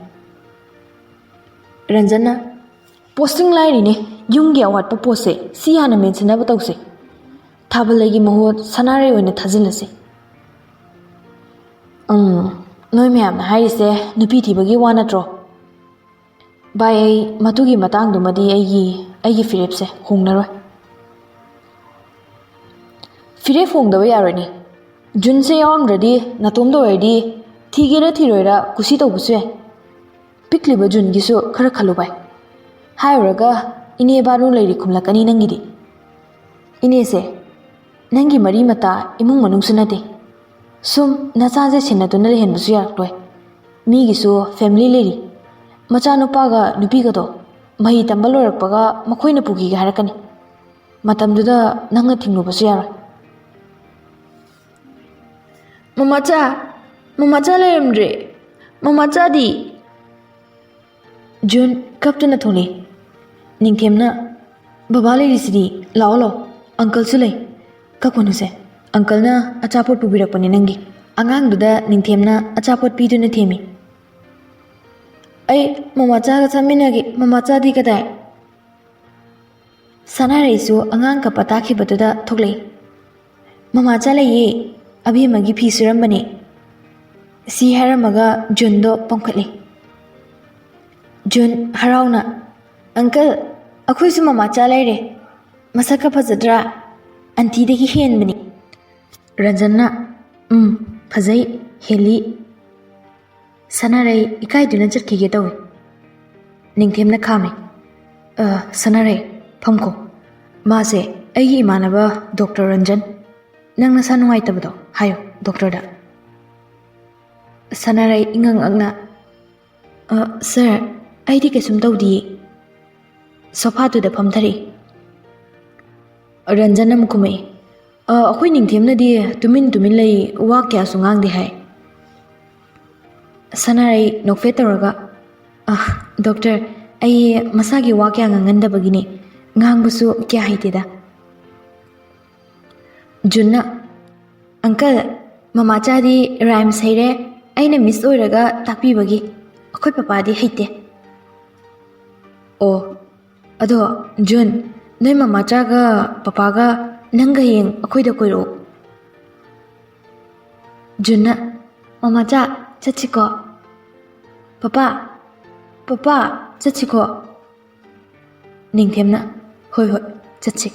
ꯔꯟꯖꯟꯅ ꯄꯣꯁꯇꯤꯡ ꯂꯥꯏꯔꯤꯅꯦ ꯌꯨꯝꯒꯤ ꯑꯋꯥꯠꯄ ꯄꯣꯠꯁꯦ ꯁꯤ ꯍꯥꯟꯅ ꯃꯦꯟꯁꯤꯟꯅꯕ ꯇꯧꯁꯦ ꯊꯥꯕꯜꯂꯩꯒꯤ ꯃꯍꯨꯠ ꯁꯅꯥꯔꯩ ꯑꯣꯏꯅ ꯊꯥꯖꯤꯜꯂꯁꯤ ꯅꯣꯏ ꯃꯌꯥꯝꯅ ꯍꯥꯏꯔꯤꯁꯦ ꯅꯨꯄꯤ ꯊꯤꯕꯒꯤ ꯋꯥ ꯅꯠꯇ꯭ꯔꯣ ꯚꯥꯏ ꯑꯩ ꯃꯗꯨꯒꯤ ꯃꯇꯥꯡꯗꯨꯃꯗꯤ ꯑꯩꯒꯤ ꯐꯤꯔꯦꯞꯁꯦ ꯍꯣꯡꯅꯔꯣꯏ ꯐꯤꯔꯦꯞ ꯍꯣꯡꯗꯕ ꯌꯥꯔꯣꯏꯅꯦ ꯖꯨꯟꯁꯦ ꯌꯥꯎꯔꯝꯗ꯭ꯔꯗꯤ ꯅꯇꯣꯝꯗ ꯑꯣꯏꯔꯗꯤ ꯊꯤꯒꯦꯔꯥ ꯊꯤꯔꯣꯏꯔꯥ ꯀꯨꯁꯤ ꯇꯧꯕꯁꯨ ꯌꯥꯏ ꯄꯤꯛꯂꯤꯕ ꯖꯨꯟꯒꯤꯁꯨ ꯈꯔ ꯈꯜꯂꯨ ꯚꯥꯏ ꯍꯥꯏꯔꯨꯔꯒ ꯏꯅꯦ ꯕꯥꯅꯨ ꯂꯩꯔꯤ ꯈꯨꯝꯂꯛꯀꯅꯤ ꯅꯪꯒꯤꯗꯤ ꯏꯅꯦꯁꯦ ꯅꯪꯒꯤ ꯃꯔꯤ ꯃꯇꯥ ꯏꯃꯨꯡ ꯃꯅꯨꯡꯁꯨ ꯅꯠꯇꯦ ꯁꯨꯝ ꯅꯆꯥꯁꯦ ꯁꯦꯟꯅꯗꯨꯅ ꯂꯩꯍꯟꯕꯁꯨ ꯌꯥꯔꯛꯂꯣꯏ ꯃꯤꯒꯤꯁꯨ ꯐꯦꯃꯤꯂꯤ ꯂꯩꯔꯤ ꯃꯆꯥꯅꯨꯄꯥꯒ ꯅꯨꯄꯤꯒꯗꯣ ꯃꯍꯩ ꯇꯝꯕ ꯂꯣꯏꯔꯛꯄꯒ ꯃꯈꯣꯏꯅ ꯄꯨꯈꯤꯒꯦ ꯍꯥꯏꯔꯛꯀꯅꯤ ꯃꯇꯝꯗꯨꯗ ꯅꯪꯅ ꯊꯤꯡꯂꯨꯕꯁꯨ ꯌꯥꯔꯣꯏ ꯃꯃꯥꯆꯥ ꯂꯩꯔꯝꯗ꯭ꯔꯦ ꯃꯃꯥꯆꯥꯗꯤ ꯖꯨꯟ ꯀꯞꯇꯨꯅ ꯊꯣꯛꯂꯛꯏ ꯅꯤꯡꯊꯦꯝꯅ ꯕꯕꯥ ꯂꯩꯔꯤꯁꯤꯗꯤ ꯂꯥꯛꯑꯣ ꯑꯪꯀꯜꯁꯨ ꯂꯩ ꯀꯞꯀꯅꯨꯁꯦ ꯑꯪꯀꯜꯅ ꯑꯆꯥꯄꯣꯠ ꯄꯨꯕꯤꯔꯛꯄꯅꯤ ꯅꯪꯒꯤ ꯑꯉꯥꯡꯗꯨꯗ ꯅꯤꯡꯊꯦꯝꯅ ꯑꯆꯥꯄꯣꯠ ꯄꯤꯗꯨꯅ ꯊꯦꯝꯃꯤ ꯑꯩ ꯃꯃꯥꯆꯥꯒ ꯆꯥꯃꯤꯟꯅꯒꯦ ꯃꯃꯥꯆꯥꯗꯤ ꯀꯗꯥꯏ ꯁꯅꯥꯔꯩꯁꯨ ꯑꯉꯥꯡ ꯀꯞꯄ ꯇꯥꯈꯤꯕꯗꯨꯗ ꯊꯣꯛꯂꯛꯏ ꯃꯃꯥꯆꯥ ꯂꯩꯌꯦ ꯑꯕꯦꯝꯃꯒꯤ ꯐꯤ ꯁꯨꯔꯝꯕꯅꯦ ꯁꯤ ꯍꯥꯏꯔꯝꯃꯒ ꯖꯨꯟꯗꯣ ꯄꯥꯡꯈꯠꯂꯤ ꯖꯨꯟ ꯍꯔꯥꯎꯅ ꯑꯪꯀꯜ ꯑꯩꯈꯣꯏꯁꯨ ꯃꯃꯥꯆꯥ ꯂꯩꯔꯦ ꯃꯁꯛꯀ ꯐꯖꯗ꯭ꯔꯥ ꯑꯟꯇꯤꯗꯒꯤ ꯍꯦꯟꯕꯅꯤ ꯔꯟꯖꯟꯅ ꯐꯖꯩ ꯍꯦꯜꯂꯤ ꯁꯅꯥꯔꯩ ꯏꯀꯥꯏꯗꯨꯅ ꯆꯠꯈꯤꯒꯦ ꯇꯧꯏ ꯅꯤꯡꯊꯦꯝꯅ ꯈꯥꯝꯃꯤ ꯁꯅꯥꯔꯩ ꯐꯝꯈꯣ ꯃꯥꯁꯦ ꯑꯩꯒꯤ ꯏꯃꯥꯟꯅꯕ ꯗꯣꯛꯇꯔ ꯔꯟꯖꯟ ꯅꯪ ꯅꯁꯥ ꯅꯨꯡꯉꯥꯏꯇꯕꯗꯣ ꯍꯥꯏꯌꯣ ꯗꯣꯛꯇꯔꯗ ꯁꯅꯥꯔꯩ ꯏꯉꯛꯉꯛꯅ ꯁꯥꯔ ꯑꯩꯗꯤ ꯀꯩꯁꯨꯝ ꯇꯧꯗꯤꯌꯦ ꯁꯣꯐꯥꯗꯨꯗ ꯐꯝꯊꯔꯛꯏ ꯔꯟꯖꯟ ꯑꯃꯨꯛ ꯈꯨꯝꯃꯛꯏ ꯑꯩꯈꯣꯏ ꯅꯤꯡꯊꯦꯝꯅꯗꯤ ꯇꯨꯃꯤꯟ ꯂꯩ ꯋꯥ ꯀꯌꯥꯁꯨ ꯉꯥꯡꯗꯦ ꯍꯥꯏ ꯁꯅꯥꯔꯩ ꯅꯣꯛꯐꯦꯠ ꯇꯧꯔꯒ ꯗꯣꯛꯇꯔ ꯑꯩ ꯃꯁꯥꯒꯤ ꯋꯥ ꯀꯌꯥ ꯉꯥꯡꯒꯟꯗꯕꯒꯤꯅꯦ ꯉꯥꯡꯕꯁꯨ ꯀꯌꯥ ꯍꯩꯇꯦꯗ ꯖꯨꯟꯅ ꯑꯪꯀꯜ ꯃꯃꯥꯆꯥꯗꯤ ꯔꯥꯏꯝꯁ ꯍꯩꯔꯦ ꯑꯩꯅ ꯃꯤꯁ ꯑꯣꯏꯔꯒ ꯇꯥꯛꯄꯤꯕꯒꯤ ꯑꯩꯈꯣꯏ ꯄꯄꯥꯗꯤ ꯍꯩꯇꯦ ꯑꯣ ꯑꯗꯣ ꯖꯨꯟ ꯅꯣꯏ ꯃꯃꯥꯆꯥꯒ ꯄꯄꯥꯒ ꯅꯪꯒ ꯍꯌꯦꯡ ꯑꯩꯈꯣꯏꯗ ꯀꯣꯏꯔꯛꯑꯣ ꯖꯨꯟꯅ ꯃꯃꯥꯆꯥ ꯆꯠꯁꯤꯀꯣ ꯄꯄꯥ ꯆꯠꯁꯤꯀꯣ ꯅꯤꯡꯊꯦꯝꯅ ꯍꯣꯏ ꯆꯠꯁꯤ